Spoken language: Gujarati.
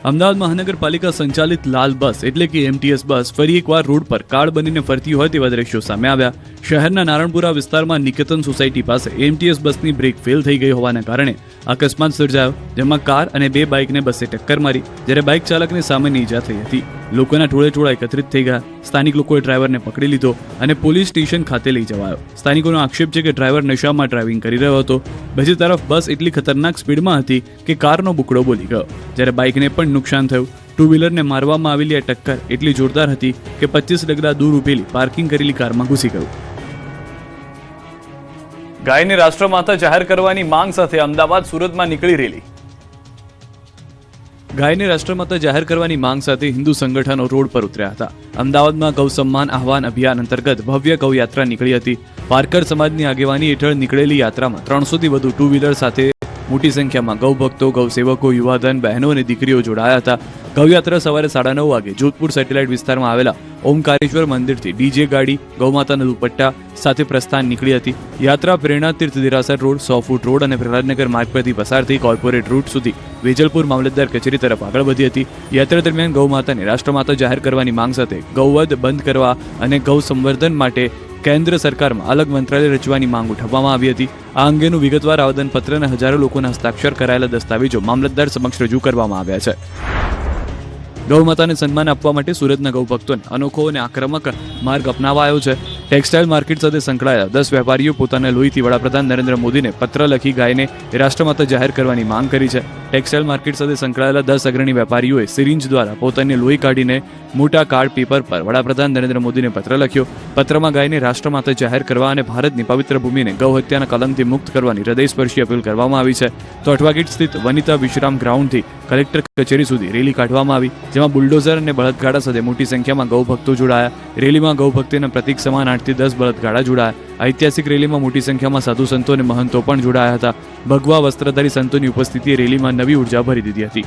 અમદાવાદ મહાનગરપાલિકા સંચાલિત લાલ બસ એટલે કે એમટીએસ બસ ફરી એકવાર રોડ પર કાળ બનીને ફરતી હોય તેવા દ્રશ્યો સામે આવ્યા. શહેરના નારણપુરા વિસ્તારમાં નિકેતન સોસાયટી પાસે એમટીએસ બસની બ્રેક ફેલ થઈ ગઈ હોવાના કારણે અકસ્માત સર્જાયો, જેમાં કાર અને બે બાઇકને બસે ટક્કર મારી, જ્યારે બાઇક ચાલકને સામાન્ય ઈજા થઈ હતી. લોકોના ટોળે એકત્રિત થઈ ગયા. સ્થાનિક લોકોએ ડ્રાઈવરને પકડી લીધો અને પોલીસ સ્ટેશન ખાતે લઈ જવાયો. સ્થાનિકોનો આક્ષેપ છે કે ડ્રાઈવર નશામાં ડ્રાઇવિંગ કરી રહ્યો હતો. બીજી તરફ બસ એટલી ખતરનાક સ્પીડમાં હતી કે કારનો બુકડો બોલી ગયો, જ્યારે બાઇકને પણ નુકસાન થયું. ટુ વ્હીલરને મારવામાં આવેલી આ ટક્કર એટલી જોરદાર હતી કે 25 ડગલા દૂર ઉભેલી પાર્કિંગ કરેલી કારમાં ઘૂસી ગયું. ગાયને રાષ્ટ્રમાતા જાહેર કરવાની માંગ સાથે અમદાવાદ સુરતમાં નીકળી રેલી. ગાયને રાષ્ટ્રમાતા જાહેર કરવાની માંગ સાથે હિન્દુ સંગઠનો રોડ પર ઉતર્યા હતા. અમદાવાદમાં ગૌ સન્માન આહવાન અભિયાન અંતર્ગત ભવ્ય ગૌ યાત્રા નીકળી હતી. પારકર સમાજની આગેવાની હેઠળ નીકળેલી યાત્રામાં 300થી વધુ ટુ વ્હીલર સાથે મોટી સંખ્યામાં ગૌ ભક્તો, ગૌ સેવકો, યુવાધન, બહેનો અને દીકરીઓ જોડાયા હતા. ગૌયાત્રા સવારે 9:30 વાગે જોધપુર સેટેલાઇટ વિસ્તારમાં આવેલા ઓમકારેશ્વર મંદિરથી ડીજે ગાડી, ગૌમાતાના દુપટ્ટા સાથે પ્રસ્થાન નીકળી હતી. યાત્રા પ્રેરણા તીર્થ દેરાસર રોડ, 100 ફૂટ રોડ અને પ્રહલાદનગર માર્ગ પરથી પસાર થઈ કોર્પોરેટ રૂટ સુધી વેજલપુર મામલતદાર કચેરી તરફ આગળ વધી હતી. યાત્રા દરમિયાન ગૌમાતાને રાષ્ટ્રમાતા જાહેર કરવાની માંગ સાથે ગૌવધ બંધ કરવા અને ગૌ સંવર્ધન માટે કેન્દ્ર સરકારમાં અલગ મંત્રાલય રચવાની માંગ ઉઠાવવામાં આવી હતી. આ અંગેનું વિગતવાર આવેદનપત્ર અને હજારો લોકોના હસ્તાક્ષર કરાયેલા દસ્તાવેજો મામલતદાર સમક્ષ રજૂ કરવામાં આવ્યા છે. ગૌમાતાને સન્માન આપવા માટે સુરતના ગૌ ભક્તોને અનોખો અને આક્રમક માર્ગ અપનાવાયો છે. ટેક્સટાઇલ માર્કેટ સાથે સંકળાયેલા 10 વેપારીઓ પોતાના લોહીથી વડાપ્રધાન નરેન્દ્ર મોદીને પત્ર લખી ગાયને રાષ્ટ્રમાતા જાહેર કરવાની માંગ કરી છે. ટેક્સટાઇલ માર્કેટ સાથે સંકળાયેલા 10 અગ્રણી વેપારીઓએ સિરિંજ દ્વારા પોતાની લોહી કાઢીને મોટા કાર્ડ પેપર પર વડાપ્રધાન નરેન્દ્ર મોદીને પત્ર લખ્યો. પત્રમાં ગાયને રાષ્ટ્રમાતા જાહેર કરવા અને ભારતની પવિત્ર ભૂમિને ગૌ હત્યાના કલંકથી મુક્ત કરવાની હૃદયસ્પર્શી અપીલ કરવામાં આવી છે. તો અઠવાગીટ સ્થિત વનિતા વિશ્રામ ગ્રાઉન્ડથી કલેક્ટર કચેરી સુધી રેલી કાઢવામાં આવી, જેમાં બુલડોઝર અને બળદગાડા સાથે મોટી સંખ્યામાં ગૌ ભક્તો જોડાયા. રેલીમાં ગૌ ભક્તિના પ્રતીક સમાન 8 થી 10 બળદગાડા જોડાયા. ઐતિહાસિક રેલીમાં મોટી સંખ્યામાં સાધુ સંતો અને મહંતો પણ જોડાયા હતા. ભગવા વસ્ત્રધારી સંતોની ઉપસ્થિતિએ રેલીમાં નવી ઉર્જા ભરી દીધી હતી.